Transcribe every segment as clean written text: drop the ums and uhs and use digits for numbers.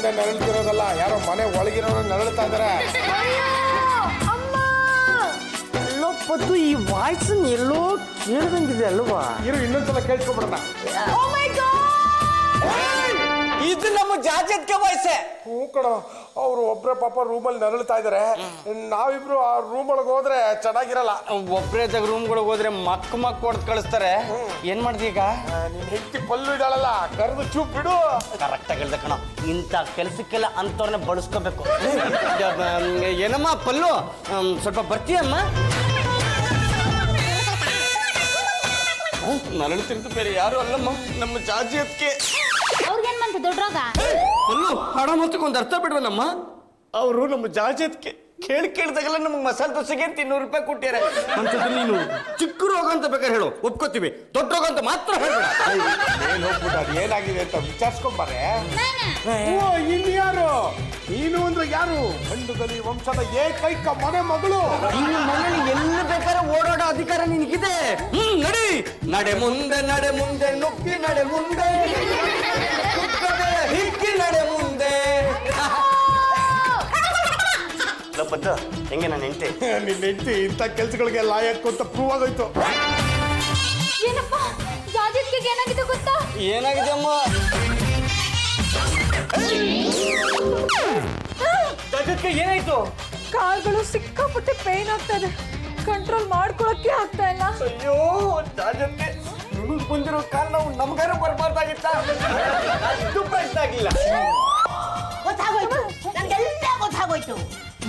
ಮುಂದೆ ನರಳ್ತಿರೋದಲ್ಲ, ಯಾರೋ ಮನೆ ಒಳಗಿರೋರು ನರಳ್ತಾ ಇದಾರೆ. ಪತ್ತು ಈ ವಾಯ್ಸ್ ಎಲ್ಲೋ ಕೇಳ್ದಂಗಿದೆ ಅಲ್ವಾ? ಇರು ಇನ್ನೊಂದ್ಸಲ ಕೇಳ್ಸ್ಕೊಬಿಡೋಣ. ಇದು ನಮ್ಮ ಜಾಜತ್ಗೆ ವಾಯ್ಸೆ. ಹ್ಞೂ ಕಣ, ಅವ್ರು ಒಬ್ರೆ ಪಾಪ ರೂಮಲ್ಲಿ ನರಳ್ತಾ ಇದಾರೆ. ನಾವಿಬ್ರು ಆ ರೂಮ್ ಒಳಗೆ ಹೋದ್ರೆ ಚೆನ್ನಾಗಿರಲ್ಲ. ಒಬ್ರೇ ರೂಮ್ಗಳಿಗೆ ಹೋದ್ರೆ ಮಕ್ ಹೊಡೆದು ಕಳಿಸ್ತಾರೆ. ಏನ್ ಮಾಡ್ದಿ ಈಗ? ನಿನ್ ಹೆಂಡತಿ ಪಲ್ಲು ಇದ್ದಾಳಲ್ಲ, ಕರೆದು ಚೂಪ್ ಬಿಡು. ಕರೆಕ್ಟ್ ಆಗಿ ಹೇಳ್ದೆ ಕಣ, ಇಂಥ ಕೆಲ್ಸಕ್ಕೆಲ್ಲ ಅಂತವ್ರನ್ನ ಬಳಸ್ಕೋಬೇಕು. ಏನಮ್ಮ ಪಲ್ಲು, ಸ್ವಲ್ಪ ಬರ್ತೀಯಮ್ಮ? ನರಳ್ತಿರ್ತು ಬೇರೆ ಯಾರು ಅಲ್ಲಮ್ಮ, ನಮ್ಮ ಜಾಜಿ ಅದಕ್ಕೆ. ಅವ್ರಿಗೇನ್ ಬಂತು ದೊಡ್ಡರೋಗ? ಪಲ್ಲು ಹಣ ಮೊತ್ತಕ್ಕೊಂದು ಅರ್ಥ ಬಿಡ್ವನಮ್ಮ. ಅವರು ನಮ್ಮ ಜಾಜಿ ಅದಕ್ಕೆ ಕೇಳ್ದಾಗೆಲ್ಲ ನಮ್ಗೆ ಮಸಾಲೆ ದೋಸೆಗೆ $200 ಕೊಟ್ಟಿದ್ದಾರೆ. ಅಂತದ್ದು ನೀನು ಚಿಕ್ಕ ರೋಗ ಅಂತ ಬೇಕಾದ್ರೆ ಹೇಳು, ಒಪ್ಕೋತೀವಿ. ದೊಡ್ಡ ರೋಗ ಅಂತ ಮಾತ್ರ ಹೇಳ್ಬೇಡ. ಏನ್ ಹೋಗ್ಬಿಟ್ಟು ಅದು ಏನಾಗಿದೆ ಅಂತ ವಿಚಾರಿಸ್ಕೊಂಬಾರೆ. ಓ ಇನ್ಯಾರು? ನೀನು ಅಂದ್ರೆ ಯಾರು? ಗಂಡುಗಲಿ ವಂಶದ ಏಕೈಕ ಮನೆ ಮಗಳು. ನಿನ್ನ ಮನೇಲಿ ಎಲ್ಲಿ ಬೇಕಾದ್ರೆ ಓಡಾಡೋ ಅಧಿಕಾರ ನಿನಗಿದೆ. ನಡಿ, ನಡೆ ಮುಂದೆ ನುಗ್ಗಿ ನಡೆ ಮುಂದೆ, ಹಿಕ್ಕಿ ನಡೆ ಮುಂದೆ. ಪದ್ದ ಹೆಂಗೆ ನನ್ನ ಹೆಂಡತಿ? ನಿನ್ನ ಹೆಂಡತಿ ಇಂಥ ಕೆಲ್ಸಗಳಿಗೆ ಲಾಯಕ್ ಅಂತ ಪ್ರೂವ್ ಆಗೋಯ್ತು. ಏನಪ್ಪ ಜಾಜಿತ್ಗೆ ಏನಾಗಿದೆ ಗೊತ್ತಾ? ಏನಾಗಿದೆ ಅಮ್ಮ? ಜಾಜತ್ಗೆ ಏನಾಯ್ತು? ಕಾಲ್ಗಳು ಸಿಕ್ಕಾಪಟ್ಟೆ ಪೇನ್ ಆಗ್ತದೆ, ಕಂಟ್ರೋಲ್ ಮಾಡ್ಕೊಳಕ್ಕೆ ಆಗ್ತಾ ಇಲ್ಲ. ಅಯ್ಯೋ ಜಾಜತ್ಗೆ ನಿಮಗೆ ಬಂದಿರೋ ಕಾಲ ನಾವು ನಮ್ಗಾರ ಬರ್ಬಾರ್ದಾಗಿತ್ತ. ಇದು ಪ್ರಶ್ನೆ ಆಗಿಲ್ಲ. ಗೊತ್ತಾಗೋಯ್ತು, ನನಗೆಲ್ಲ ಗೊತ್ತಾಗೋಯ್ತು.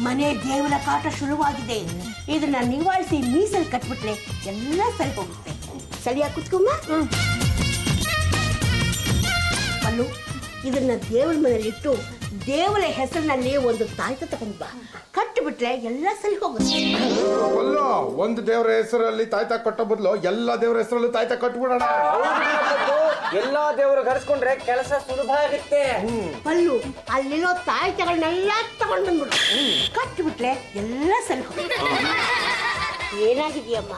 ಮನೆ ದೇವರ ಕಾಟ ಶುರುವಾಗಿದೆ. ಇದನ್ನ ನಿವಾಳಿಸಿ ಮೀಸಲು ಕಟ್ಬಿಟ್ರೆ ಎಲ್ಲ ಸರಿ ಹೋಗುತ್ತೆ. ಸರಿಯಾಗಿ ಕುತ್ಕೊಮ್ಮ. ಅಲ್ಲು, ಇದನ್ನ ದೇವರ ಮನೇಲಿ ಇಟ್ಟು ದೇವರ ಹೆಸರಿನಲ್ಲಿ ಒಂದು ತಾಯ್ತ ತಗೊಂಡ್ ಬಾ, ಕಟ್ಟಿಬಿಟ್ರೆ ಎಲ್ಲ ಸರಿ ಹೋಗುತ್ತೆ. ಅಲ್ಲೋ, ಒಂದು ದೇವರ ಹೆಸರಲ್ಲಿ ತಾಯ್ತ ಕಟ್ಟೋ ಬದಲು ಎಲ್ಲ ದೇವರ ಹೆಸರಲ್ಲೂ ತಾಯ್ತ ಕಟ್ಬಿಡೋಣ. ಎಲ್ಲಾ ದೇವರು ಕರೆಸ್ಕೊಂಡ್ರೆ ಕೆಲಸ ಸುಲಭ ಆಗುತ್ತೆ. ಪಲ್ಲು, ಅಲ್ಲಿರೋ ತಾಯ್ತಗಳನ್ನೆಲ್ಲ ತಗೊಂಡ್ ಬಂದ್ಬಿಡು, ಕಟ್ಟಿಬಿಟ್ರೆ ಎಲ್ಲ ಸರಿ ಹೋಗುತ್ತೆ. ಏನಾಗಿದೆಯಮ್ಮ?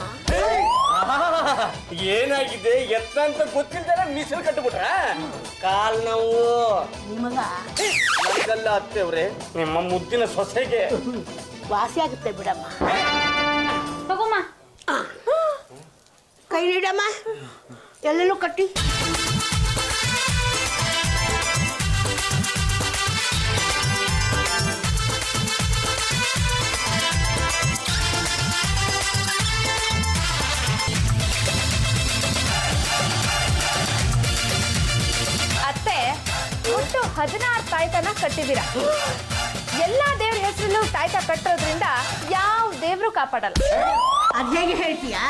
ಏನಾಗಿದೆ ಎತ್ತ ಅಂತ ಗೊತ್ತಿಲ್ದಾರೆ ಮೀಸಲು ಕಟ್ಟಿಬಿಟ್ರ? ಕಾಲ್ ನೋವು ನಿಮಗ ನನಗಲ್ಲ ಅತ್ತೆವ್ರೆ, ನಿಮ್ಮ ಮುದ್ದಿನ ಸೊಸೆಗೆ ವಾಸಿ ಆಗುತ್ತೆ ಬಿಡಮ್ಮ. ತಗೋಮ್ಮ. ಕೈ ನೀಡಮ್ಮ, ಎಲ್ಲೆಲ್ಲೂ ಕಟ್ಟಿ. ಅತ್ತೆ, ಒಟ್ಟು 16 ತಾಯ್ತನ ಕಟ್ಟಿದ್ದೀರಾ. ಎಲ್ಲಾ ದೇವ್ರ ಹೆಸರಲ್ಲೂ ತಾಯ್ತ ಕಟ್ಟೋದ್ರಿಂದ ಯಾವ ದೇವ್ರು ಕಾಪಾಡಲ್ಲ. ಅದ್ ಹೇಗೆ ಹೇಳ್ತೀಯಾ?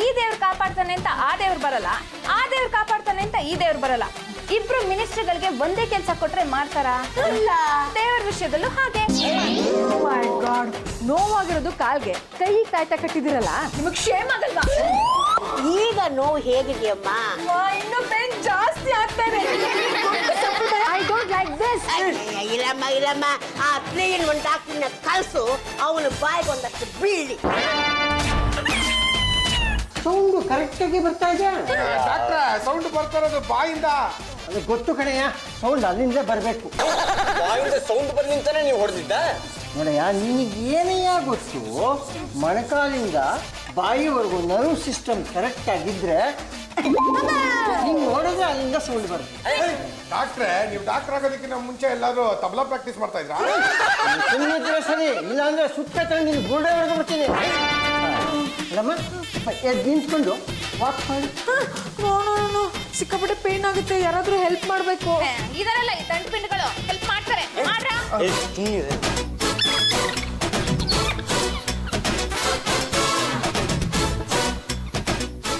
ಈ ದೇವ್ರು ಕಾಪಾಡ್ತಾನೆ ಅಂತ ಆ ದೇವ್ರು ಬರಲ್ಲ, ಆ ದೇವ್ರು ಕಾಪಾಡ್ತಾನೆ ಅಂತ ಈ ದೇವ್ರು ಬರಲ್ಲ. ಇಬ್ರು ಮಿನಿಸ್ಟರ್ಗಳಿಗೆ ಒಂದೇ ಕೆಲಸ ಕೊಟ್ರೆ ಮಾಡ್ತಾರಾ? ಇಲ್ಲ. ದೇವ್ರ ವಿಷಯದಲ್ಲೂ ಹಾಗೆ. ಮೈ ಗಾಡ್, ನೋವಾಗಿರೋದು ಕಾಲ್ಗೆ, ಕೈ ತಾಯ್ತ ಕಟ್ಟಿದಿರಲ್ಲ, ನಿಮಗ್ ಕ್ಷೇಮ ಆಗಲ್ವಾ? ಈಗ ನೋವು ಹೇಗಿದೆಯಮ್ಮ? ಇನ್ನು ಪೇನ್ ಜಾಸ್ತಿ ಆಗ್ತಾ ಇದೆ. I don't like this. ಇಲ್ಲಮ್ಮ, ಆ 3-in-1 ಡಾಕ್ಟರ್ನ ಕಳ್ಸು, ಅವನು ಬಾಯಿಗೆ ಒಂದಷ್ಟು ಬೀಳಿ. ಸೌಂಡು ಕರೆಕ್ಟಾಗಿ ಬರ್ತಾ ಇದೆ. ಡಾಕ್ಟ್ರ, ಸೌಂಡ್ ಬರ್ತಾ ಇರೋದು ಬಾಯಿಂದ. ಅದು ಗೊತ್ತು ಕಡೆಯ, ಸೌಂಡ್ ಅಲ್ಲಿಂದ ಬರಬೇಕು. ಸೌಂಡ್ ಬರ್ಲಿ ಅಂತಾನೆ ನೀವು ಹೊಡೆದಿದ್ದ? ನೋಡಯ್ಯ, ನಿನಗೇನೆಯ ಗೊತ್ತು, ಮೊಣಕಾಲಿಂದ ಬಾಯಿವರೆಗೂ ನರ್ವ್ ಸಿಸ್ಟಮ್ ಕರೆಕ್ಟ್ ಆಗಿದ್ರೆ ನೀನು ನೋಡಿದ್ರೆ ಅಲ್ಲಿಂದ ಸೌಂಡ್ ಬರುತ್ತೆ. ಡಾಕ್ಟ್ರೆ, ನೀವು ಡಾಕ್ಟರ್ ಆಗೋದಕ್ಕಿಂತ ಮುಂಚೆ ಎಲ್ಲಾದ್ರೂ ತಬಲಾ ಪ್ರಾಕ್ಟೀಸ್ ಮಾಡ್ತಾ ಇದ್ರಾ? ಸುಮ್ಮನಿದ್ರೆ ಸರಿ, ಇಲ್ಲಾಂದ್ರೆ ಸುತ್ತ ನೀನು ಗುರುಡೆ ಹೊಡೆದು ಬರ್ತೀನಿ. ಅಲ್ಲಮ್ಮ, ಎದ್ದು ನಿಂತ್ಕೊಂಡು ವಾಕ್ ಮಾಡಿ. ಸಿಕ್ಕಾಪಟ್ಟೆ ಪೇನ್ ಆಗುತ್ತೆ, ಯಾರಾದ್ರೂ ಹೆಲ್ಪ್ ಮಾಡ್ಬೇಕು. ಇದರಲ್ಲ ಈ ದಂಡು ಪಿಂಡ್ಗಳು ಹೆಲ್ಪ್ ಮಾಡ್ತಾರೆ. ಮಾಡ್ರ?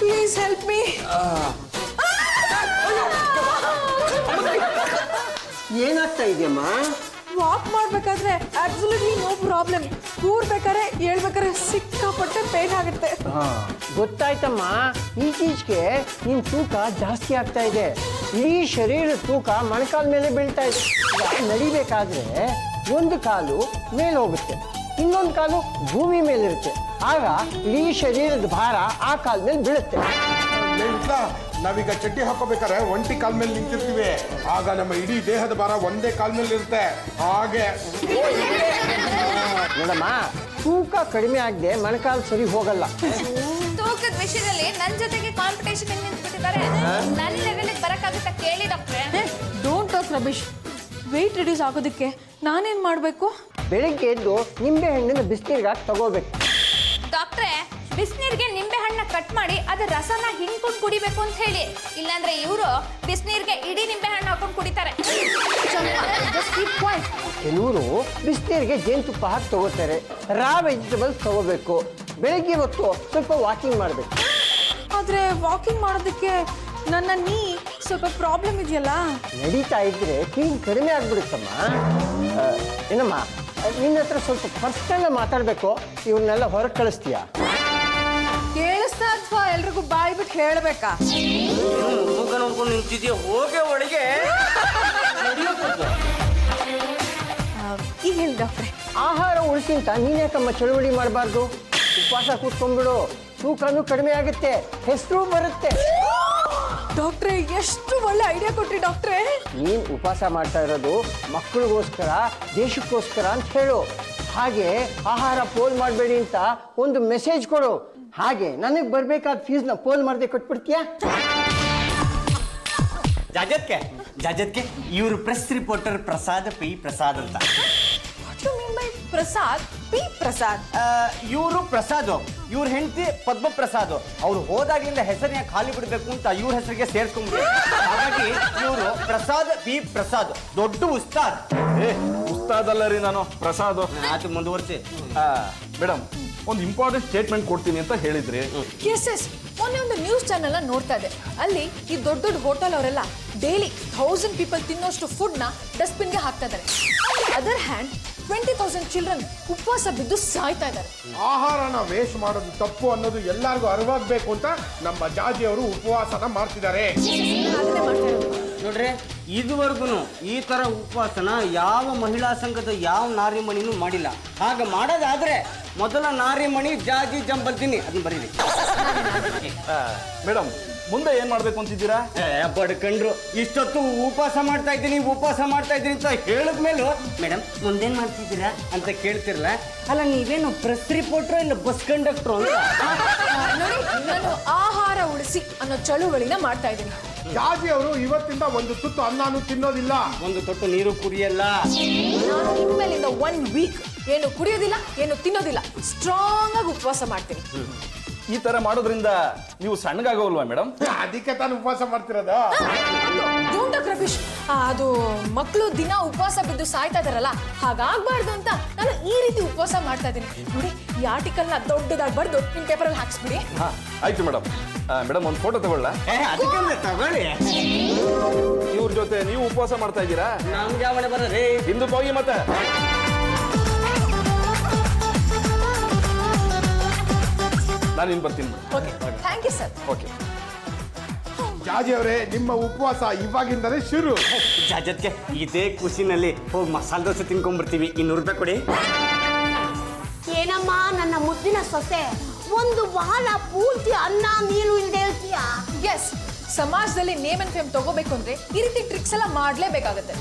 Please help me. ಏನಾಗ್ತಾ ಇದೆಯಮ್ಮ? ವಾಕ್ ಮಾಡ್ಬೇಕಾದ್ರೆ ಅಬ್ಸಲ್ಯೂಟ್ಲಿ ನೋ ಪ್ರಾಬ್ಲಮ್. ಕೂರ್ಬೇಕಾದ್ರೆ ಹೇಳ್ಬೇಕಾದ್ರೆ ಸಿಕ್ಕಾಪಟ್ಟೆ ಪೇನ್ ಆಗುತ್ತೆ. ಗೊತ್ತಾಯ್ತಮ್ಮ, ಈಚೀಚೆಗೆ ನಿನ್ನ ತೂಕ ಜಾಸ್ತಿ ಆಗ್ತಾ ಇದೆ. ಇಡೀ ಶರೀರದ ತೂಕ ಮೊಣಕಾಲ ಮೇಲೆ ಬೀಳ್ತಾ ಇದೆ. ನಡಿಬೇಕಾದ್ರೆ ಒಂದು ಕಾಲು ಮೇಲೆ ಹೋಗುತ್ತೆ, ಇನ್ನೊಂದು ಕಾಲು ಭೂಮಿ ಮೇಲಿರುತ್ತೆ. ಆಗ ಇಡೀ ಶರೀರದ ಭಾರ ಆ ಕಾಲ ಮೇಲೆ ಬೀಳುತ್ತೆ. ನಾವೀಗ ಚಡ್ಡಿ ಹಾಕೋಬೇಕಾದ್ರೆ ಒಂಟಿ ಕಾಲ್ ಮೇಲೆ ನಿಂತಿರ್ತೀವಿ, ಆಗ ನಮ್ಮ ಇಡೀ ದೇಹದ ಭಾರ ಒಂದೇ ಕಾಲ್ ಮೇಲೆ ಇರುತ್ತೆ. ಹಾಗೆ ನೋಡಮ್ಮ, ತೂಕ ಕಡಿಮೆ ಆಗದೆ ಮೊಣಕಾಲು ಸರಿ ಹೋಗಲ್ಲ. ತೂಕದ ವಿಷಯದಲ್ಲಿ ನನ್ನ ಜೊತೆಗೆ ಕಾಂಪಿಟೇಷನ್ ನಿಂತ್ಬಿಟ್ಟಿದ್ದಾರೆ. ನನ್ನ ಲೆವೆಲ್ಗೆ ಬರಕ್ಕಾಗುತ್ತಾ ಕೇಳಿ ಡಾಕ್ಟ್ರೆ. Don't talk Ramesh. Weight reduce ಆಗೋದಕ್ಕೆ ನಾನೇನು ಮಾಡಬೇಕು? ಬೆಳಿಗ್ಗೆ ಎದ್ದು ನಿಂಬೆ ಹಣ್ಣಿನ ಬಿಸಿನೀರಿಗೆ ಹಾಕಿ ತಗೋಬೇಕು. ಡಾಕ್ಟ್ರೆ, ಬಿಸಿನೀರಿಗೆ ನಿಂಬೆ ಹಣ್ಣ ಕಟ್ ಮಾಡಿ ಅದ್ರ ರಸನ ಹಿಂಡ್ಕೊಂಡು ಕುಡಿಬೇಕು ಅಂತ ಹೇಳಿ. ಇಲ್ಲಾಂದ್ರೆ ಇವರು ಬಿಸಿನೀರಿಗೆ ಇಡೀ ನಿಂಬೆ ಹಣ್ಣು ಹಾಕೊಂಡು ಕುಡಿತಾರೆ. ಕೆಲವರು ಬಿಸಿನೀರಿಗೆ ಜೇನುತುಪ್ಪ ಹಾಕಿ ತಗೋತಾರೆ. ರಾ ವೆಜಿಟೇಬಲ್ಸ್ ತಗೋಬೇಕು. ಬೆಳಿಗ್ಗೆ ಹೊತ್ತು ಸ್ವಲ್ಪ ವಾಕಿಂಗ್ ಮಾಡಬೇಕು. ಆದರೆ ವಾಕಿಂಗ್ ಮಾಡೋದಕ್ಕೆ ನನ್ನ ನೀ ಸ್ವಲ್ಪ ಪ್ರಾಬ್ಲಮ್ ಇದೆಯಲ್ಲ. ನಡೀತಾ ಇದ್ರೆ ಕೀನ್ ಕಡಿಮೆ ಆಗ್ಬಿಡುತ್ತಮ್ಮ. ಏನಮ್ಮ, ನಿನ್ನ ಹತ್ರ ಸ್ವಲ್ಪ ಪರ್ಸನಲ್ ಮಾತಾಡಬೇಕು. ಇವ್ರನ್ನೆಲ್ಲ ಹೊರಗೆ ಕಳಿಸ್ತೀಯಾ? ಕೇಳಿಸ್ತಾ ಅಥವಾ ಎಲ್ರಿಗೂ ಬಾಯಿ ಬಿಟ್ಟು ಹೇಳಬೇಕಾ? ಮುಖ ನೋಡ್ಕೊಂಡು ನಿಂತಿದ್ಯಾ, ಹೋಗೆ ಒಳಗೆ. ಈಗ ಹೇಳಿ ಡಾಕ್ಟ್ರೆ. ಆಹಾರ ಉಳಿಸಿ ಅಂತ ನೀನ್ಯಾಕಮ್ಮ ಚಳುವಳಿ ಮಾಡಬಾರ್ದು? ಉಪವಾಸ ಕೂತ್ಕೊಂಡ್ಬಿಡು, ತೂಕನೂ ಕಡಿಮೆ ಆಗುತ್ತೆ, ಹೆಸರು ಬರುತ್ತೆ. ಡಾಕ್ಟ್ರೆ, ಎಷ್ಟು ಒಳ್ಳೆ ಐಡಿಯಾ ಕೊಟ್ರಿ ಡಾಕ್ಟ್ರೆ. ನೀನು ಉಪವಾಸ ಮಾಡ್ತಾ ಇರೋದು ಮಕ್ಕಳಿಗೋಸ್ಕರ, ದೇಶಕ್ಕೋಸ್ಕರ ಅಂತ ಹೇಳು. ಹಾಗೆ ಆಹಾರ ಪೋಲ್ ಮಾಡಬೇಡಿ ಅಂತ ಒಂದು ಮೆಸೇಜ್ ಕೊಡು. ಹಾಗೆ ನನಗೆ ಬರಬೇಕಾದ ಫೀಸ್ನ ಪೋಲ್ ಮಾಡದೆ ಕೊಟ್ಬಿಡ್ತೀಯಾ? ಜಾಜತ್ಕೆ ಇವರು press reporter Prasad P Prasad ಅಂತ. ಪ್ರಸಾದ್ ಪಿ ಪ್ರಸಾದ್. ಇವರು ಪ್ರಸಾದ್, ಇವ್ರ ಹೆಂಡತಿ ಪದ್ಮ ಪ್ರಸಾದ್. ಅವ್ರು ಹೋದಾಗ್ಲಿಂದ ಹೆಸರು ಯಾಕೆ ಖಾಲಿ ಬಿಡಬೇಕು ಅಂತ ಇವ್ರ ಹೆಸರಿಗೆ ಸೇರ್ಸ್ಕೊಂಡ್ಬಿಟ್ಟು, ಹಾಗಾಗಿ ಇವರು ಪ್ರಸಾದ್ ಪಿ ಪ್ರಸಾದ್, ದೊಡ್ಡ ಉಸ್ತಾದ್. ಉಸ್ತಾದ್ ಅಲ್ಲ ರೀ ನಾನು, ಪ್ರಸಾದ್. ಆತು, ಮುಂದುವರ್ಸಿ. ಮೇಡಮ್, ಒಂದು ಇಂಪಾರ್ಟೆಂಟ್ ಸ್ಟೇಟ್ಮೆಂಟ್ ಕೊಡ್ತೀನಿ ಅಂತ ಹೇಳಿದ್ರಿ. ಎಸ್. ಮೊನ್ನೆ ಒಂದು ನ್ಯೂಸ್ ಚಾನೆಲ್ ನೋಡ್ತಾ ಇದ್ದೆ. ಅಲ್ಲಿ ಈ ದೊಡ್ಡ ದೊಡ್ಡ ಹೋಟೆಲ್ ಅವರೆಲ್ಲ ಡೈಲಿ 1000 ಪೀಪಲ್ ತಿನ್ನೋಷ್ಟು ಫುಡ್ನ ಡಸ್ಟ್ಬಿನ್ಗೆ ಹಾಕ್ತಾ ಇದ್ದಾರೆ. ಅದರ್ ಹ್ಯಾಂಡ್ 20,000 ಚಿಲ್ಡ್ರನ್ ಉಪವಾಸ ಬಿದ್ದು ಸಾಯ್ತಾ ಇದ್ದಾರೆ. ಆಹಾರನ ವೇಸ್ಟ್ ಮಾಡೋದು ತಪ್ಪು ಅನ್ನೋದು ಎಲ್ಲರಿಗೂ ಅರಿವಾಗಬೇಕು ಅಂತ ನಮ್ಮ ಜಾಜಿಯವರು ಉಪವಾಸನ ಮಾಡ್ತಿದ್ದಾರೆ. ಅದನ್ನೇ ಮಾಡ್ತಾ ಇರೋದು. ನೋಡ್ರಿ, ಇದುವರೆಗೂ ಈ ತರ ಉಪವಾಸನ ಯಾವ ಮಹಿಳಾ ಸಂಘದ ಯಾವ ನಾರಿಮಣಿನೂ ಮಾಡಿಲ್ಲ. ಹಾಗೆ ಮಾಡೋದಾದ್ರೆ ಮೊದಲ ನಾರಿಮಣಿ ಜಾಜಿ ಜಂಬಲ್ತೀನಿ, ಅದನ್ನ ಬರೀರಿ. ಮೇಡಮ್, ಮುಂದೆ ಏನ್ ಮಾಡ್ಬೇಕು ಅಂತಿದ್ದೀರಾ? ಬಡ್ಕಂಡ್ರು ಇಷ್ಟೊತ್ತು ಉಪವಾಸ ಮಾಡ್ತಾ ಇದ್ದೀನಿ ಅಂತ ಹೇಳಿದ್ಮೇಲೂ ಮೇಡಮ್ ಮುಂದೇನ್ ಮಾಡ್ತಿದ್ದೀರಾ ಅಂತ ಕೇಳ್ತಿರಲ್ಲ. ಅಲ್ಲ, ನೀವೇನು ಪ್ರೆಸ್ ರಿಪೋರ್ಟ್ರು ಇಲ್ಲ ಬಸ್ ಕಂಡಕ್ಟ್ರು ಅಂತ? ನೋಡಿ, ನಾನು ಆಹಾರ ಉಳಿಸಿ ಅನ್ನೋ ಚಳುವಳಿನ ಮಾಡ್ತಾ ಇದ್ದೀನಿ. ಜಾಜಿಯವರು ಇವತ್ತಿಂದ ಒಂದು ತುತ್ತು ಅನ್ನನೂ ತಿನ್ನೋದಿಲ್ಲ, ಒಂದು ತೊಟ್ಟು ನೀರು ಕುಡಿಯಲ್ಲ. ನಾನು ಇನ್ಮೇಲಿಂದ 1 ವೀಕ್ ಏನು ಕುಡಿಯೋದಿಲ್ಲ, ಏನು ತಿನ್ನೋದಿಲ್ಲ, ಸ್ಟ್ರಾಂಗ್ ಆಗಿ ಉಪವಾಸ ಮಾಡ್ತೀನಿ. ಈ ತರ ಮಾಡೋದ್ರಿಂದ ನೀವು ಸಣ್ಣಗಾಗೋಲ್ವಾ ಮೇಡಮ್? ಅದಕ್ಕೆ ತಾನು ಉಪವಾಸ ಮಾಡ್ತಿರೋದು. Don't talk Ramesh. ಅದು ಮಕ್ಕಳು ದಿನ ಉಪವಾಸ ಬಿದ್ದು ಸಾಯ್ತಾ ಇದಾರಲ್ಲ, ಹಾಗಾಗ್ಬಾರ್ದು ಅಂತ ನಾನು ಈ ರೀತಿ ಉಪವಾಸ ಮಾಡ್ತಾ ಇದ್ದೀನಿ. ನೋಡಿ, ಈ ಆರ್ಟಿಕಲ್ನ ದೊಡ್ಡದಾಗಿ ಬರೆದು ನಿಮ್ಮ ಪೇಪರಲ್ಲಿ ಹಾಕ್ಸ್ಬಿಡಿ. ಆಯ್ತು ಮೇಡಮ್. ಮೇಡಮ್, ಒಂದು ಫೋಟೋ ತಗೊಳ್ಳ? ಅದಕ್ಕೆ ತಗೊಳ್ಳಿ. ಇವ್ರ ಜೊತೆ ನೀವು ಉಪವಾಸ ಮಾಡ್ತಾ ಇದ್ದೀರಾ? ನಮ್ಗೆ ಯಾವ ಬರೀ ಹಿಂದೂ ಹೋಗಿ ಮತ್ತೆ. ನಾನು ಇನ್ನು ಬರ್ತೀನಿ. Okay, thank you sir. Okay. ಜಾಜಿಯವರೇ, ನಿಮ್ಮ ಉಪವಾಸ ಇವಾಗಿಂದಲೇ ಶುರು. ಜಾಜತ್ಗೆ ಇದೇ ಖುಷಿನಲ್ಲಿ ಹೋಗಿ ಮಸಾಲೆ ದೋಸೆ ತಿನ್ಕೊಂಡ್ಬರ್ತೀವಿ. 200 ರೂಪಾಯಿ ಕೊಡಿ. ಏನಮ್ಮ ನನ್ನ ಮುದ್ದಿನ ಸೊಸೆ, ಒಂದು ವಾರ ಪೂರ್ತಿ ಅನ್ನ ನೀರು ಇಲ್ಲದೆ ಇರ್ತೀಯಾ? ಎಸ್, ಸಮಾಜದಲ್ಲಿ ನೇಮ್ ಅಂಡ್ ಫೇಮ್ ತಗೋಬೇಕು ಅಂದ್ರೆ ಈ ರೀತಿ ಟ್ರಿಕ್ಸ್ ಎಲ್ಲ ಮಾಡ್ಲೇಬೇಕಾಗತ್ತೆ.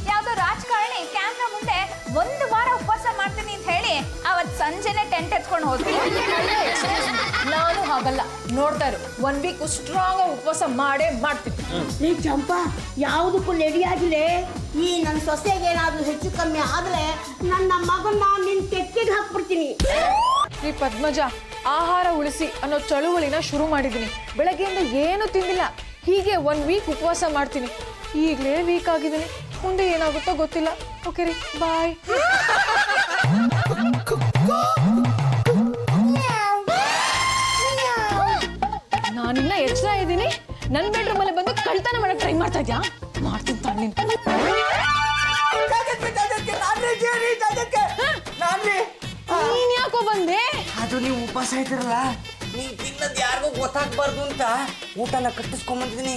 ಯಾವ್ದೋ ರಾಜಕಾರಣಿ ಕ್ಯಾಮ್ರಾ ಮುಂದೆ 1 ವಾರ ಉಪವಾಸ ಮಾಡ್ತೀನಿ ಅಂತ ಹೇಳಿ ಅವತ್ ಸಂಜೆನೆ ಟೆಂಟ್ ಎತ್ಕೊಂಡು ಹೋದ್ವಿ. ನಾನು ಹಾಗಲ್ಲ, ನೋಡ್ತಾ ಇರು, 1 ವೀಕ್ ಸ್ಟ್ರಾಂಗ್ ಆಗಿ ಉಪವಾಸ ಮಾಡೇ ಮಾಡ್ತೀನಿ. ನೀ ಚಂಪಾ, ಯಾವುದಕ್ಕೂ ರೆಡಿ ಆಗಿಲ್ಲ. ಈ ನನ್ನ ಸೊಸೆಗೆ ಏನಾದ್ರೂ ಹೆಚ್ಚು ಕಮ್ಮಿ ಆದ್ರೆ ನನ್ನ ಮಗನ್ನ ನಿನ್ ಕೆಟ್ಟಿಗೆ ಹಾಕ್ಬಿಡ್ತೀನಿ. ಈ ಪದ್ಮಜ, ಆಹಾರ ಉಳಿಸಿ ಅನ್ನೋ ಚಳುವಳಿನ ಶುರು ಮಾಡಿದ್ದೀನಿ. ಬೆಳಗ್ಗೆಯಿಂದ ಏನು ತಿಂದಿಲ್ಲ, ಹೀಗೆ 1 ವೀಕ್ ಉಪವಾಸ ಮಾಡ್ತೀನಿ. ಈಗಲೇ ವೀಕ್ ಆಗಿದ್ದೀನಿ, ಮುಂದೆ ಏನಾಗುತ್ತೋ ಗೊತ್ತಿಲ್ಲ. ಓಕೆ ರೀ, ಬಾಯ್. ನಾನಿನ್ನ ಎಚ್ಚರ ಇದ್ದೀನಿ. ನನ್ನ ಬೆಡ್ರೂಮ್ ಅಲ್ಲಿ ಬಂದು ಕಳ್ತನ ಮಾಡಕ್ ಟ್ರೈ ಮಾಡ್ತಾ ಇದ್ಯಾ? ಮಾಡ್ತೀನಿ ತಾಳಿ. ನೀನ್ ಯಾಕೋ ಬಂದೆ? ಅದು ನೀವು ಉಪವಾಸ ಇದ್ದೀರಲ್ಲ, ನೀವು ತಿನ್ನೋದು ಯಾರಿಗೂ ಗೊತ್ತಾಗ್ಬಾರ್ದು ಅಂತ ಊಟನ ಕಟ್ಟಿಸ್ಕೊಂಬಂದಿದ್ದೀನಿ.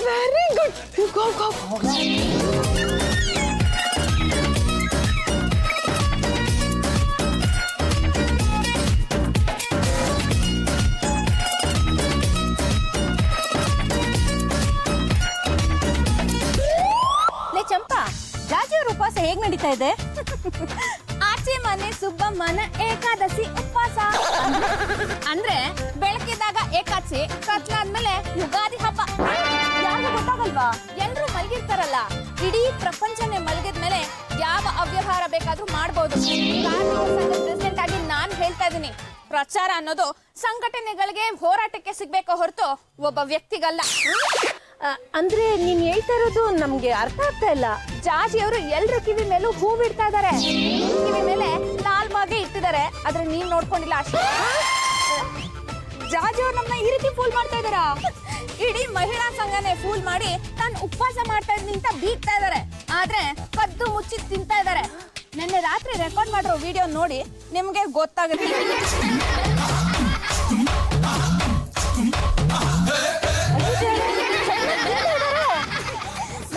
Very good. ಗೋ. ನಡೀತಾ ಇದೆ? ಆಚೆ ಮನೆ ಸುಬ್ಬಮ್ಮನ ಏಕಾದಶಿ ಉಪವಾಸ. ಅಂದ್ರೆ ಬೆಳಕಿದ್ದಾಗ ಏಕಾದಶಿ, ಕತ್ಲಾದ್ಮೇಲೆ ಯುಗಾದಿ ಹಬ್ಬ. ಯಾರಿಗೂ ಗೊತ್ತಾಗಲ್ವಾ? ಎಲ್ರು ಮಲಗಿರ್ತಾರಲ್ಲ, ಇಡೀ ಪ್ರಪಂಚನೇ ಮಲಗಿದ್ಮೇಲೆ ಯಾವ ಅವ್ಯವಹಾರ ಬೇಕಾದ್ರೂ ಮಾಡ್ಬೋದು. ಪ್ರೆಸಿಡೆಂಟ್ ಆಗಿ ನಾನ್ ಹೇಳ್ತಾ ಇದೀನಿ, ಪ್ರಚಾರ ಅನ್ನೋದು ಸಂಘಟನೆಗಳಿಗೆ ಹೋರಾಟಕ್ಕೆ ಸಿಗ್ಬೇಕೋ ಹೊರತು ಒಬ್ಬ ವ್ಯಕ್ತಿಗಲ್ಲ. ಅಂದ್ರೆ ನೀನ್ ಹೇಳ್ತಾ ಇರೋದು ನಮ್ಗೆ ಅರ್ಥ ಆಗ್ತಾ ಇಲ್ಲ. ಜಾಜಿ ಅವರು ಎಲ್ರ ಕಿವಿ ಮೇಲೂ ಹೂ ಬಿಡ್ತಾ ಇದಾರೆ. ಕಿವಿ ಮೇಲೆ ಲಾಲ್ ಬಾಗೆ ಇಟ್ಟಿದ್ದಾರೆ, ಆದ್ರೆ ನೀವ್ ನೋಡ್ಕೊಂಡಿಲ್ಲ ಅಷ್ಟೇ. ಜಾಜಿ ಅವ್ರು ನಮ್ಮನ್ನ ಈ ರೀತಿ ಫೂಲ್ ಮಾಡ್ತಾ ಇದಾರ. ಇಡೀ ಮಹಿಳಾ ಸಂಘನೇ ಫೂಲ್ ಮಾಡಿ ನಾನು ಉಪವಾಸ ಮಾಡ್ತಾ ಇದ್ದೀನಿ ಅಂತ ಬೀಗ್ತಾ ಇದಾರೆ, ಆದ್ರೆ ಕದ್ದು ಮುಚ್ಚಿ ತಿಂತಾ ಇದಾರೆ. ನಿನ್ನೆ ರಾತ್ರಿ ರೆಕಾರ್ಡ್ ಮಾಡಿರೋ ವಿಡಿಯೋ ನೋಡಿ ನಿಮ್ಗೆ ಗೊತ್ತಾಗುತ್ತೆ.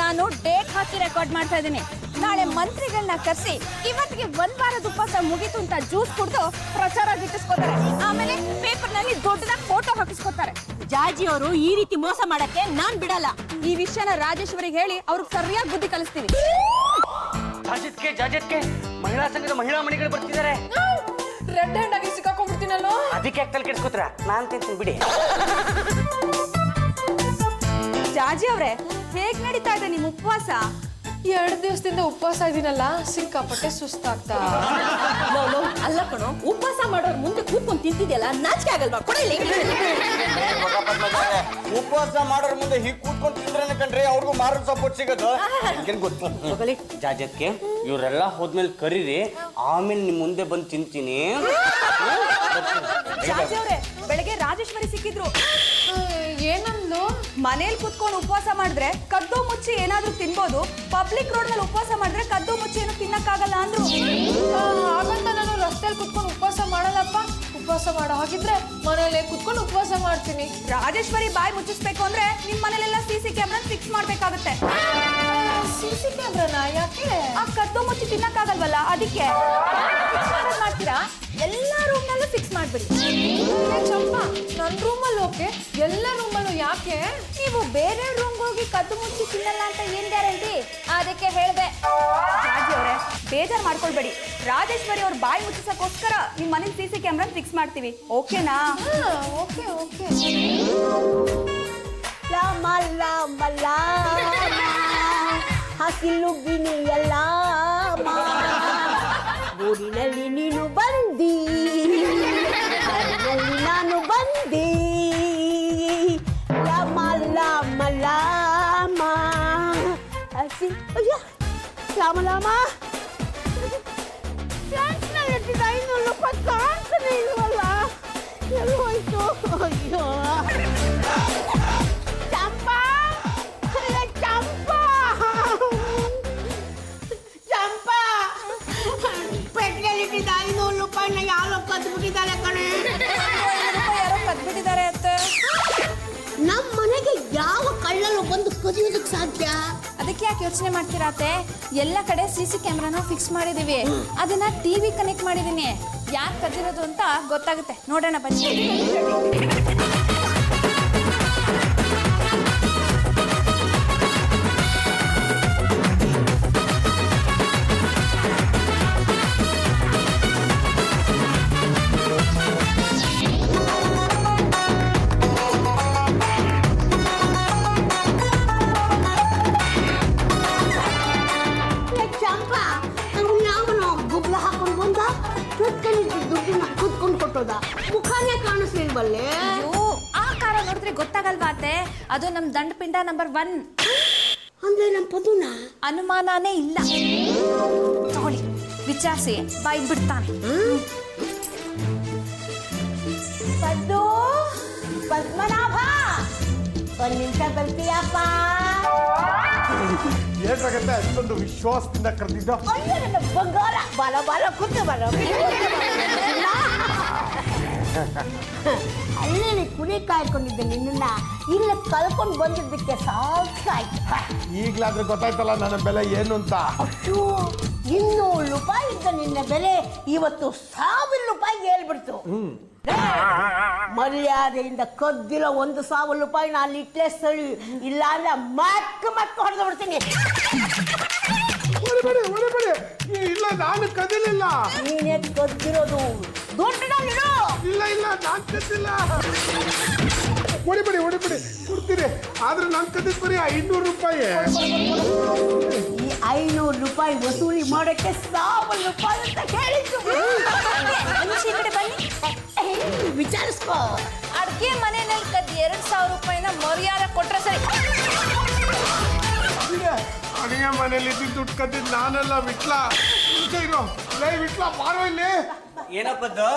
ನಾನು ಡೇಟ್ ಹಾಕಿ ರೆಕಾರ್ಡ್ ಮಾಡ್ತಾ ಇದ್ದೀನಿ. ನಾಳೆ ಮಂತ್ರಿಗಳನ್ನ ಕರೆಸಿ ಇವತ್ತಿಗೆ 1 ವಾರದ ಉಪವಾಸ ಮುಗೀತು ಅಂತ ಜ್ಯೂಸ್ ಕುಡಿದು ಪ್ರಚಾರ ಗಿಟ್ಟಿಸ್ಕೊತಾರೆ. ಆಮೇಲೆ ಪೇಪರ್ ನಲ್ಲಿ ದೊಡ್ಡದಾಗಿ ಫೋಟೋ ಹಾಕಿಸ್ಕೊತಾರೆ. ಜಾಜಿ ಅವರು ಈ ರೀತಿ ಮೋಸ ಮಾಡಕ್ಕೆ ನಾನ್ ಬಿಡಲ್ಲ. ಈ ವಿಷಯನ ರಾಜೇಶ್ವರಿಗೆ ಹೇಳಿ ಅವ್ರಿಗೆ ಸರಿಯಾಗಿ ಬುದ್ಧಿ ಕಲಿಸ್ತೀವಿ. ಜಾಜತ್ಗೆ ಮಹಿಳಾ ಸಂಘದ ಮಹಿಳಾ ಮಣಿಗಳು ಬರ್ತಿದ್ದಾರೆ. ರೆಡ್ ಹ್ಯಾಂಡ್ ಆಗಿ ಸಿಕ್ಕಾಕೊಂಡ್ಬಿಡ್ತೀನಲ್ಲೋ. ಅದಕ್ಕೆ ಯಾಕೆ ಕೆಡ್ಸ್ಕೊತ್ರ? ನಾನ್ ತಿಂತೀನಿ ಬಿಡಿ. ಜಾಜಿ ಅವ್ರೆ, ಹೇಗ್ ನಡೀತಾ ಇದೆ ನಿಮ್ ಉಪವಾಸ? 2 ದಿವಸದಿಂದ ಉಪವಾಸ ಇದೀನಲ್ಲ, ಸಿಕ್ಕಾಪಟ್ಟೆ ಸುಸ್ತಾಗ್ತಾ. ಅಲ್ಲ ಕಣೋ, ಉಪವಾಸ ಮಾಡೋರ್ ಮುಂದೆ ಕೂತ್ಕೊಂಡು ತಿಂತಿದ್ಯಲ್ಲ, ನಾಚಿಕೆ ಆಗಲ್ವಾ? ಕೊಡಲಿ. ಉಪವಾಸ ಮಾಡೋರ್ ಮುಂದೆ ಹೀಗೆ ಕೂತ್ಕೊಂಡು ತಿಂದ್ರೆ ಕಂಡ್ರೆ ಅವ್ರಿಗೂ ಮಾರೋ ಸಪೋರ್ಟ್ ಸಿಗೋದು ಗೊತ್ತು. ಜಾಜತ್ಗೆ ಇವರೆಲ್ಲ ಹೋದ್ಮೇಲೆ ಕರೀರಿ, ಆಮೇಲೆ ನಿಮ್ ಮುಂದೆ ಬಂದು ತಿಂತೀನಿ. ಜಾಜಿ ಅವ್ರೆ, ಬೆಳಗ್ಗೆ ರಾಜೇಶ್ವರಿ ಸಿಕ್ಕಿದ್ರು. ಏನಂದ್ಲು? ಮನೇಲಿ ಕುತ್ಕೊಂಡು ಉಪವಾಸ ಮಾಡಿದ್ರೆ ಕದ್ದು ಮುಚ್ಚಿ ಏನಾದ್ರೂ ತಿನ್ಬೋದು, ಪಬ್ಲಿಕ್ ರೋಡ್ ನಲ್ಲಿ ಉಪವಾಸ ಮಾಡಿದ್ರೆ ಕದ್ದು ಮುಚ್ಚಿ ಏನು ತಿನ್ನಕ್ಕಾಗಲ್ಲ ಅಂದ್ರು. ಹಾಗಂತ ನಾನು ರಸ್ತೆಯಲ್ಲಿ ಕುತ್ಕೊಂಡು ಉಪವಾಸ ಮಾಡಲ್ಲಪ್ಪ. ಉಪವಾಸ ಮಾಡೋ ಹಾಗಿದ್ರೆ ಮನೆಯಲ್ಲೇ ಕುತ್ಕೊಂಡು ಉಪವಾಸ ಮಾಡ್ತೀನಿ. ರಾಜೇಶ್ವರಿ ಬಾಯಿ ಮುಚ್ಚಿಸ್ಬೇಕು ಅಂದ್ರೆ ನಿಮ್ ಮನೇಲೆಲ್ಲ CC ಕ್ಯಾಮ್ರಾ ಫಿಕ್ಸ್ ಮಾಡ್ಬೇಕಾಗುತ್ತೆ. CC ಕ್ಯಾಮ್ರಾನ ಯಾಕೆ? ಆ ಕದ್ದು ಮುಚ್ಚಿ ತಿನ್ನಕ್ಕಾಗಲ್ವಲ್ಲ, ಅದಕ್ಕೆ ಮಾಡ್ತೀರಾ? ಎಲ್ಲಾ ರೂಮ್ ನಲ್ಲೂ ಫಿಕ್ಸ್ ಮಾಡ್ಬಿಡಿ. ಚಂಪ, ನನ್ನ ರೂಮಲ್ಲಿ ಓಕೆ, ಎಲ್ಲ ರೂಮಲ್ಲೂ ಯಾಕೆ? ನೀವು ಬೇರೆ ರೂಮ್ ಹೋಗಿ ಕದ್ದು ಮುಚ್ಚಿ ತಿನ್ನಲ್ಲ ಅಂತ ಏನ್ ಗ್ಯಾರಂಟಿ? ಅದಕ್ಕೆ ಹೇಳ್ದೆ. ರಾಜಿ ಅವರೇ, ಬೇಜಾರ್ ಮಾಡ್ಕೊಳ್ಬೇಡಿ. ರಾಜೇಶ್ವರಿ ಅವ್ರ ಬಾಯಿ ಮುಚ್ಚಿಸಕ್ಕೋಸ್ಕರ ನಿಮ್ ಮನೆ CC ಕ್ಯಾಮ್ರಾ ಫಿಕ್ಸ್ ಮಾಡ್ತೀವಿ, ಓಕೆನಾ? Okay okay. ಲಾಮ ಲಾಮ ಲಾಮ ಹಸಿಲು ಗಿಣಿಯಲ್ಲ ಊರಿನಲ್ಲಿ ನೀನು ಬಂದಿ, ಹಾಡಿನಲ್ಲಿ ನಾನು ಬಂದಿ. ಲಾಮ ಲಾಮ ಲಾಮ ಹಸಿ ಅಯ್ಯ ಲಾಮ ಲಾಮ ಫ್ಲಾಟ್ನಲ್ಲಿ 500 ರೂಪಾಯಿ ಕಾಣ್ತಾನೆ ಇಲ್ವಲ್ಲ, ಎಲ್ಲಿ ಹೋಯ್ತು? ಅಯ್ಯೋ ಚಂಪಾ, ಚಂಪಾ, ಚಂಪಾ, ಪೆಟ್ರೋಲ್ ಇಟ್ಟಿದ್ದ 500 ರೂಪಾಯಿನ ಯಾರೋ ಕದ್ಬಿಟ್ಟಿದ್ದಾರೆ ಕಣೆ. ಯಾರೋ ಕದ್ಬಿಟ್ಟಿದ್ದಾರೆ ಅತ್ತೆ. ನಮ್ಮ ಮನೆಗೆ ಯಾವ ಕಳ್ಳಲು ಬಂದು ಕದಿಯೋದಕ್ಕೆ ಸಾಧ್ಯ? ಅದಕ್ಕೆ ಯಾಕೆ ಯೋಚನೆ ಮಾಡ್ತೀರಾತೆ? ಎಲ್ಲ ಕಡೆ CC ಕ್ಯಾಮ್ರಾನ ಫಿಕ್ಸ್ ಮಾಡಿದೀವಿ, ಅದನ್ನ TV ಕನೆಕ್ಟ್ ಮಾಡಿದೀನಿ. ಯಾಕೆ ಕದ್ದಿರೋದು ಅಂತ ಗೊತ್ತಾಗುತ್ತೆ, ನೋಡೋಣ ಬನ್ನಿ. ಚಂಪಾ, ಯಾವನೋ ಗುಬ್ಲ ಹಾಕೊಂಡು ಬಂದ, ದುಡ್ಡನ್ನ ಕೂತ್ಕೊಂಡು ಕೊಟ್ಟೋದ, ಮುಖಾನೇ ಕಾಣಿಸ್ಲಿಲ್ವಲ್ಲೇ? ಅಯ್ಯೋ, ಆ ಕಾರ ನೋಡಿದ್ರೆ ಗೊತ್ತಾಗಲ್ವಾ ಅತ್ತೆ? ಅದು ನಮ್ ದಂಡಪಿಂಡ ನಂಬರ್ 1. ಅಂದ್ರೆ ನಮ್ಮ ಪದುನ ಅನುಮಾನನೇ ಇಲ್ಲ. ತಗೊಳ್ಳಿ, ವಿಚಾರಿಸಿ ಬಾಯ್ ಬಿಡ್ತಾನೆ. ಪದ್ದು, ಪದ್ಮನಾಭ, ಒಂದ್ ನಿಮಿಷ ಬರ್ತೀಯಪ್ಪ? ಏನಾಗತ್ತೆ ಅಷ್ಟೊಂದು ವಿಶ್ವಾಸದಿಂದ ಕರೆದಿದ್ದ? ಅಯ್ಯೋ ನನ್ನ ಬಂಗಾರ, ಬಾಲ ಬಾಲ ಕೂತು ಬರ. ಅಲ್ಲೇ ಕುರಿ ಕಾಯ್ಕೊಂಡಿದ್ದೆ ನಿನ್ನ, ಇಲ್ಲ ಕಳ್ಕೊಂಡು ಬಂದಿದ್ದಕ್ಕೆ ಸಾಕಾಯ್ತು. ಈಗ್ಲಾದ್ರೆ ಗೊತ್ತಾಯ್ತಲ್ಲ ನನ್ನ ಬೆಲೆ ಏನು ಅಂತ. ಅಷ್ಟು 200 ರೂಪಾಯಿ ಇದ್ದ ನಿನ್ನ ಬೆಲೆ ಇವತ್ತು 1000 ರೂಪಾಯಿಗೆ ಹೇಳ್ಬಿಡ್ತು. ಮರ್ಯಾದೆಯಿಂದ ಕದ್ದಿರೋ 1,000 ರೂಪಾಯಿನ ಅಲ್ಲಿ ಇಟ್ಲೇ ಸಳಿ, ಇಲ್ಲ ಅಂದ್ರೆ ಮಕ್ಕ ಹೊಡೆದು ಬಿಡ್ತೀನಿ. ಹೊಡಿಬೇಡಿ. ಇಲ್ಲ ನಾನು ಕದಿಲಿಲ್ಲ. ನೀನೇ ಕದ್ದಿರೋದು. ದೊಡ್ಡದಾಗಿರೋ. ಇಲ್ಲ ನಾನು ಕದ್ದಿಲ್ಲ. ಹೊಡಿಬೇಡಿ ಕೊಡ್ತೀರಿ. ಆದ್ರೆ ನಾನು ಕದ್ದಿದ್ ಬರೀ 500 ರೂಪಾಯಿ. ಈ 500 ರೂಪಾಯಿ ವಸೂಲಿ ಮಾಡೋಕ್ಕೆ 1000 ರೂಪಾಯಿ ಅಂತ ಹೇಳಿದ್ದು. ಈ ಕಡೆ ಬನ್ನಿ. ವಿಚಾರಿಸ್ಕೋ. ಅಡ್ಗೆ ಮನೆಯಲ್ಲಿ ಕದ್ದು 2,000 ರೂಪಾಯಿನ ಮರ್ಯಾದೆ ಕೊಟ್ರೆ ಸರಿ. ಅಡಿಗೆ ಮನೇಲಿ ಇದ್ದಿದ್ದು ದುಡ್ಡು ಕದ್ದಿದ್ದು ನಾನೆಲ್ಲ ವಿಟ್ಲ. ಇರೋ ವಿಟ್ಲ ಬಾರೋ ಇಲ್ಲಿ. ಏನಪ್ಪದ್ದು?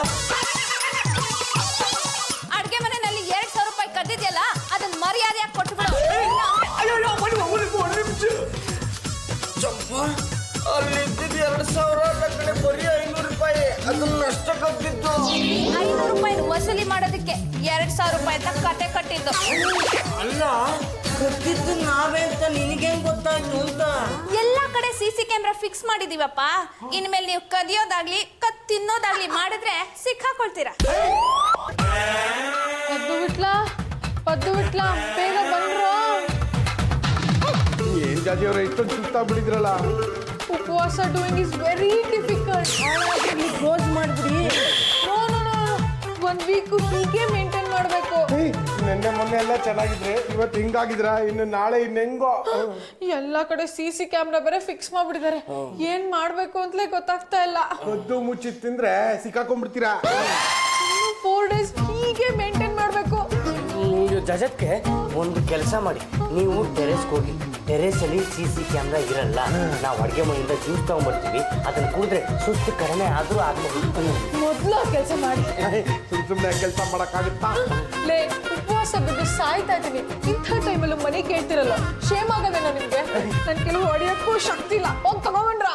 ಅಡ್ಗೆ ಮನೆಯಲ್ಲಿ 2,000 ರೂಪಾಯಿ ಕದ್ದಿದ್ಯಲ್ಲ ಅದನ್ನ ಮರ್ಯಾದೆಯಾಗಿ ಕೊಟ್ಬಿಡು. ಚಂಪಾ ಅಲ್ಲಿ ಇದ್ದಿದ್ದು 2,000 ನನ್ನ ಕಡೆ ಬರೀ 500 ರೂಪಾಯಿ. ಅದನ್ನ ಅಷ್ಟ ಕದ್ದಿದ್ದು. 500 ರೂಪಾಯಿ ವಸೂಲಿ ಮಾಡೋದಕ್ಕೆ 2,000 ರೂಪಾಯಿ ಅಂತ ಕತೆ ಕಟ್ಟಿದ್ದು. ಅಲ್ಲ ಕದ್ದಿದ್ದು ನಾವೇ ಅಂತ ನಿನಗೇನ್ ಗೊತ್ತಾಯ್ತು ಅಂತ? ಎಲ್ಲಾ ಕಡೆ CC ಕ್ಯಾಮ್ರಾ ಫಿಕ್ಸ್ ಮಾಡಿದೀವಪ್ಪ. ಇನ್ಮೇಲೆ ನೀವು ಕದಿಯೋದಾಗ್ಲಿ ತಿನ್ನೋದಾಗ್ಲಿ ಮಾಡಿದ್ರೆ ಸಿಕ್ಕಾಕೊಳ್ತೀರಾ. ಪದ್ದು ಬಿಟ್ಲ ಬೇಗ ಬಂದ್ರು. ಏನ್ ಜಾತಿ ಅವ್ರ ಇಷ್ಟೊಂದು ಸುಸ್ತಾಗ್ಬಿಟ್ಟಿದ್ರಲ್ಲ. ಉಪವಾಸ doing is very difficult. Close ಮಾಡ್ಬಿಡಿ. ಒಂದ್ ವೀಕ್ ಹೀಗೆ ಮೇಂಟೈನ್ ಮಾಡ್ಬೇಕು. ನಿನ್ನೆ ಮೊನ್ನೆ ಎಲ್ಲ ಚೆನ್ನಾಗಿದ್ರೆ ಇವತ್ತು ಹಿಂಗಾಗಿದ್ರ ಇನ್ನು ನಾಳೆ ಹೆಂಗೋ. ಎಲ್ಲಾ ಕಡೆ CC ಕ್ಯಾಮ್ರಾ ಬೇರೆ ಫಿಕ್ಸ್ ಮಾಡ್ಬಿಟ್ಟಿದ್ದಾರೆ. ಏನ್ ಮಾಡ್ಬೇಕು ಅಂತಲೇ ಗೊತ್ತಾಗ್ತಾ ಇಲ್ಲ. ಕದ್ದು ಮುಚ್ಚಿ ತಿಂದ್ರೆ ಸಿಕ್ಕಾಕೊಂಡ್ಬಿಡ್ತೀರಾ. 4 ಡೇಸ್ ಹೀಗೆ ಮೇಂಟೈನ್ ಮಾಡ್ಬೇಕು. ನೀವು ಜಜತ್ಗೆ ಒಂದು ಕೆಲಸ ಮಾಡಿ, ನೀವು ಟೆರೆಸ್ಗೆ ಹೋಗಿ. ಟೆರೆಸಲ್ಲಿ CC ಕ್ಯಾಮ್ರಾ ಇರಲ್ಲ. ನಾವು ಅಡುಗೆ ಮನೆಯಿಂದ ಜ್ಯೂಸ್ ತಗೊಂಡ್ಬರ್ತೀವಿ. ಅದನ್ನು ಕುಡಿದ್ರೆ ಸುಸ್ತು ಕಡಿಮೆ ಆದರೂ ಆಗಬಹುದು. ಮೊದ್ಲು ಆ ಕೆಲಸ ಮಾಡಿ. ಸುಮ್ಮನೆ ಕೆಲಸ ಮಾಡಕ್ಕಾಗುತ್ತಾ? ಲೇ ಉಪವಾಸ ಬಿದ್ದು ಸಾಯ್ತಾ ಇದೀನಿ. ಇಂಥ ಟೈಮಲ್ಲೂ ಮನೆ ಕೇಳ್ತಿರಲ್ಲ. ಶೇಮ್ ಆಗದೇನೋ ನಿಮ್ಗೆ? ನನ್ ಕೆಲವು ಹೊಡೆಯಕ್ಕೂ ಶಕ್ತಿ ಇಲ್ಲ. ಹೋಗ್ ತಗೊಂಡ್ರ.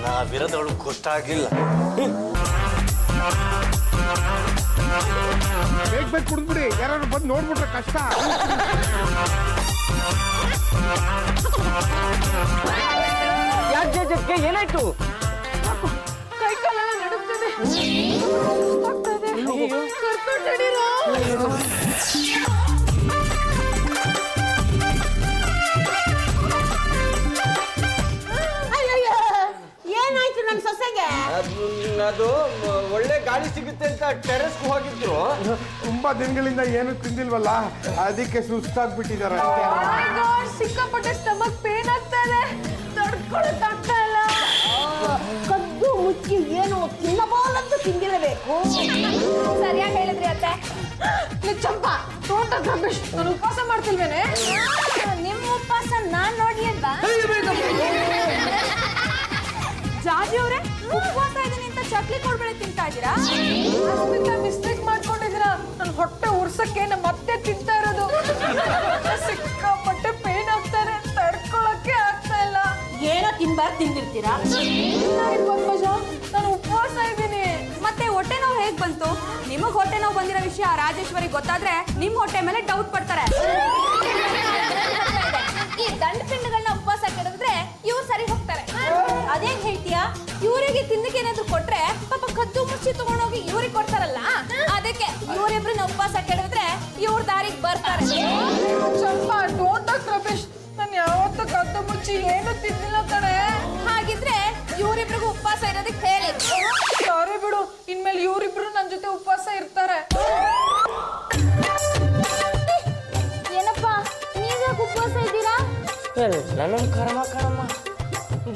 ನಾವಿರೋದವಳು ಗೊತ್ತಾಗಿಲ್ಲ. ಬೇಗ ಕುಡಿದ್ಬಿಡಿ. ಯಾರು ಬಂದು ನೋಡ್ಬಿಟ್ರೆ ಕಷ್ಟ. ಯಾಕೆ ಜಜತ್ಗೆ ಏನಾಯ್ತು? ಕೈ ಕಾಲೆಲ್ಲ ನಡುಗ್ತದೆ. ಕರ್ಕೊಂಡು ನಡೀರೋ. ಏನಾಯ್ತು ನನ್ನ ಸೊಸೆಗೆ? ಅದು ಒಳ್ಳೆ ಗಾಳಿ ಸಿಗುತ್ತೆ ಅಂತ ಟೆರೆಸ್ಗೆ ಹೋಗಿದ್ರು. ತುಂಬಾ ದಿನಗಳಿಂದ ಏನು ತಿಂದಿಲ್ವಲ್ಲ, ಅದಕ್ಕೆ ಸುಸ್ತಾಗ್ಬಿಟ್ಟಿದ್ದಾರೆ. ಸಿಕ್ಕಾಪಟ್ಟೆ ಸ್ಟಮಕ್ ಪೇನ್ ಆಗ್ತಾ ಇದೆ. ತಡ್ಕೊಳಕ್ಕಾಗ್ತಾ ಇಲ್ಲ. ಕದ್ದು ಮುಚ್ಚಿ ಏನು ತಿನ್ನಬಾರದಂತ ತಿಂದಿರಬೇಕು. ಸರಿಯಾಗಿ ಹೇಳಿದ್ರಿ ಅತ್ತೆ. ಚಂಪಾ ತೋಟ ರಮೇಶ್, ನಾನು ಉಪವಾಸ ಮಾಡ್ತಿಲ್ವೇನೆ? ನಿಮ್ಮ ಉಪವಾಸ ನಾನ್ ನೋಡ್ಲಿಲ್ವಾ? ಜಾಜಿ ಅವ್ರೆ ಉಪವಾಸ ಇದೀನಿ ಅಂತ ಚಕ್ಲಿ ಕೊಡ್ಬೇಳೆ ತಿಂತಾ ಇದ್ದೀರಾ? ಮಿಸ್ಟೇಕ್ ಮಾಡ್ಕೊಂಡಿದ್ದೀರಾ. ನನ್ನ ಹೊಟ್ಟೆ ಉರ್ಸಕ್ಕೆ ನಮ್ಮ ಅತ್ತೆ ತಿಂತಾ ಇರೋದು. ಸಿಕ್ಕಾಪಟ್ಟೆ ಪೇನ್ ಆಗ್ತಾರೆ. ತಡ್ಕೊಳಕ್ಕೆ ಆಗ್ತಾ ಇಲ್ಲ. ಏನೋ ತಿಂದಿರ್ತೀರಾ? ನಾನು ಉಪವಾಸ ಇದ್ದೀನಿ. ಮತ್ತೆ ಹೊಟ್ಟೆ ನೋವು ಹೇಗ್ ಬಂತು? ನಿಮಗ್ ಹೊಟ್ಟೆ ನೋವು ಬಂದಿರೋ ವಿಷಯ ರಾಜೇಶ್ವರಿ ಗೊತ್ತಾದ್ರೆ ನಿಮ್ ಹೊಟ್ಟೆ ಮೇಲೆ ಡೌಟ್ ಪಡ್ತಾರೆ. ಈ ದಂಡ ಪಿಂಡಗಳನ್ನ ಉಪವಾಸ ಕೆಡವಿದ್ರೆ ಇವ್ರು ಸರಿ ಹೋಗ್ತಾರೆ. ಅದೇನ್ ಹೇಳ್ತೀಯಾ? ಇವರಿಗೆ ತಿನ್ನಕ್ಕೆ ಏನಾದ್ರು ಕೊಟ್ರೆ ಪಾಪ ಕದ್ದು ಮುಚ್ಚಿ ತಗೊಂಡೋಗಿ ಇವ್ರಿಗೆ ಕೊಡ್ತಾರಲ್ಲ, ಅದಕ್ಕೆ ಇವರಿಬ್ರನ್ನ ಉಪವಾಸ ಕೆಡವಿದ್ರೆ ಇವ್ರ ದಾರಿಗೆ ಬರ್ತಾರೆ. ಚಂಪಾ ಡೋಂಟ್ ಟಾಕ್ ರಮೇಶ್. ನಾನು ಯಾವತ್ತೂ ಕದ್ದು ಮುಚ್ಚಿ ಏನು ತಿನ್ನಿಲ್ಲ ಕಣೆ. ಹಾಗಿದ್ರೆ ಇವರಿಬ್ರಿಗೂ ಉಪವಾಸ ಇರೋದಕ್ಕೆ ಹೇಳಿ. ಸಾರಿ ಬಿಡು, ಇನ್ಮೇಲೆ ಇವರಿಬ್ರು ನನ್ನ ಜೊತೆ ಉಪವಾಸ ಇರ್ತಾರೆ. ಏನಪ್ಪ ನೀವ್ಯಾಕೆ ಉಪವಾಸ ಇದ್ದೀರಾ? ನನ್ನ ಕರ್ಮ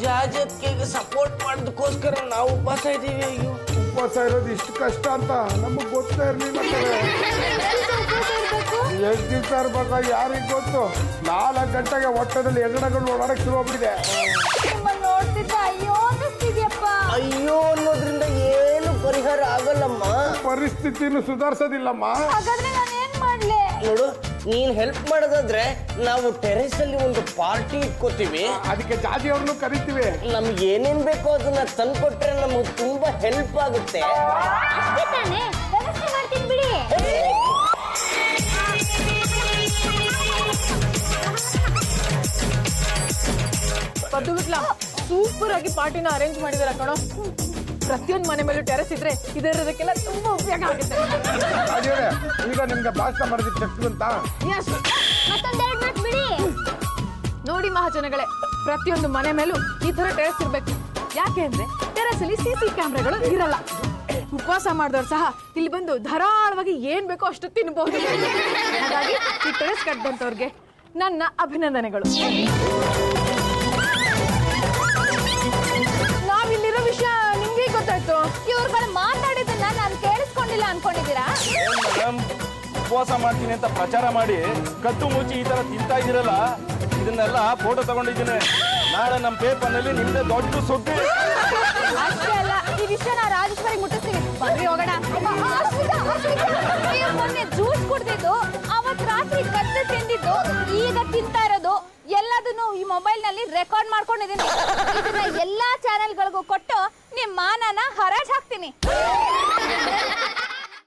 ಜಾಜತ್ಗೆ ಸಪೋರ್ಟ್ ಮಾಡೋದಕ್ಕೋಸ್ಕರ ನಾವು ಉಪವಾಸ ಇದ್ದೀವಿ. ಅಯ್ಯೋ ಉಪವಾಸ ಇರೋದು ಇಷ್ಟು ಕಷ್ಟ ಅಂತ ನಮಗ್ ಗೊತ್ತೇ ಇರ್ಲಿಲ್ಲ. ಎಷ್ಟು ದಿವಸ ಇರ್ಬೇಕಾ ಯಾರಿಗೆ ಗೊತ್ತು. 4 ಗಂಟೆಗೆ ಹೊಟ್ಟೆದಲ್ಲಿ ಎಗಡಗಳು ಓಡಾಡಕ್ ಶುರು ಆಗ್ಬಿಟ್ಟಿದೆ. ನೋಡ್ತಿದ್ದ ಅಯ್ಯೋ ಅನ್ನಿಸ್ತಿದ್ಯಪ್ಪ. ಅಯ್ಯೋ ಅನ್ನೋದ್ರಿಂದ ಏನು ಪರಿಹಾರ ಆಗಲ್ಲಮ್ಮ. ಪರಿಸ್ಥಿತಿನೂ ಸುಧಾರಿಸೋದಿಲ್ಲಮ್ಮ. ಹಾಗಾದ್ರೆ ನಾನು ಏನ್ ಮಾಡ್ಲಿ? ನೋಡು ನೀನ್ ಹೆಲ್ಪ್ ಮಾಡೋದಾದ್ರೆ ನಾವು ಟೆರೆಸ್ ಅಲ್ಲಿ ಒಂದು ಪಾರ್ಟಿ ಇಟ್ಕೋತೀವಿ. ಅದಕ್ಕೆ ಜಾಜಿ ಅವ್ರನ್ನು ಕರಿತೀವಿ. ನಮ್ಗೆ ಏನೇನ್ ಬೇಕೋ ಅದನ್ನ ತಂದ್ಕೊಟ್ರೆ ನಮಗೆ ತುಂಬಾ ಹೆಲ್ಪ್ ಆಗುತ್ತೆ. ಅಷ್ಟೇ ತಾನೇ, ವ್ಯವಸ್ಥೆ ಮಾಡ್ತೀನಿ ಬಿಡಿ. ಪದ್ದುಗುಟ್ಲ ಸೂಪರ್ ಆಗಿ ಪಾರ್ಟಿನ ಅರೇಂಜ್ ಮಾಡಿದಾರೆ ಕಣೋ. ಪ್ರತಿಯೊಂದು ಮನೆ ಮೇಲೂ ಟೆರೆಸ್ ಇದ್ರೆ ಇದರದಕ್ಕೆಲ್ಲ ತುಂಬಾ ಉಪಯೋಗ ಆಗುತ್ತೆ. ಜಾಜಿಯವರೇ, ಈಗ ನಿಮ್ಗೆ ಭಾಷಣ ಮಾಡೋದಕ್ಕೆ ಶಕ್ತಿ ಅಂತ ಮತ್ತೊಂದೆರಡು ಮಾತು ಬಿಡಿ. ನೋಡಿ ಮಹಾಜನಗಳೇ, ಪ್ರತಿಯೊಂದು ಮನೆ ಮೇಲೂ ಈ ತರ ಟೆರೆಸ್ ಇರ್ಬೇಕು. ಯಾಕೆ ಅಂದ್ರೆ ಟೆರೆಸ್ ಅಲ್ಲಿ CC ಕ್ಯಾಮ್ರಾಗಳು ಇರಲ್ಲ. ಉಪವಾಸ ಮಾಡಿದವ್ರು ಸಹ ಇಲ್ಲಿ ಬಂದು ಧಾರಾಳವಾಗಿ ಏನ್ ಬೇಕೋ ಅಷ್ಟು ತಿನ್ಬಹುದು. ಹಾಗಾಗಿ ಈ ಟೆರೆಸ್ ಕಟ್ಟಂತವ್ರಿಗೆ ನನ್ನ ಅಭಿನಂದನೆಗಳು. ನಾವಿಲ್ಲಿರೋ ವಿಷಯ ನಿಮ್ಗೆ ಗೊತ್ತಾಯ್ತು? ಇವ್ರುಗಳು ಮಾತಾಡಿದ್ದನ್ನ ನಾನು ಕೇಳಿಸ್ಕೊಂಡಿಲ್ಲ ಅನ್ಕೊಂಡಿದ್ದೀರಾ? ಮೇಡಮ್, ಉಪವಾಸ ಮಾಡ್ತೀನಿ ಅಂತ ಪ್ರಚಾರ ಮಾಡಿ ಕದ್ದು ಮುಚ್ಚಿ ಈ ತರ ತಿಂತಾ ಇದ್ದೀರಲ್ಲ, ಇದನ್ನೆಲ್ಲ ಫೋಟೋ ತಗೊಂಡಿದ್ದೀನಿ. ನಾಳೆ ನಮ್ಮ ಪೇಪರ್ನಲ್ಲಿ ನಿಮ್ದೆ ದೊಡ್ಡ ಸುದ್ದಿ. ಅಷ್ಟೇ ಅಲ್ಲ, ಈ ವಿಷಯನ ರಾಜೇಶ್ವರಿ ಮುಟ್ಟಿಸ್ತೀವಿ. ಬನ್ನಿ ಹೋಗೋಣ. ನೀವು ಮೊನ್ನೆ ಜ್ಯೂಸ್ ಕುಡ್ದಿದ್ದು, ಅವತ್ ರಾತ್ರಿ ಕದ್ದು ತಿಂದಿದ್ದು, ಈಗ ತಿಂತಾ ಇರೋದು ಎಲ್ಲದನ್ನು ಈ ಮೊಬೈಲ್ ನಲ್ಲಿ ರೆಕಾರ್ಡ್ ಮಾಡ್ಕೊಂಡಿದ್ದೀನಿ. ಇದನ್ನ ಎಲ್ಲಾ ಚಾನೆಲ್ಗಳಿಗೂ ಕೊಟ್ಟು ನಿಮ್ ಮಾನನ ಹರಾಜ್ ಹಾಕ್ತೀನಿ.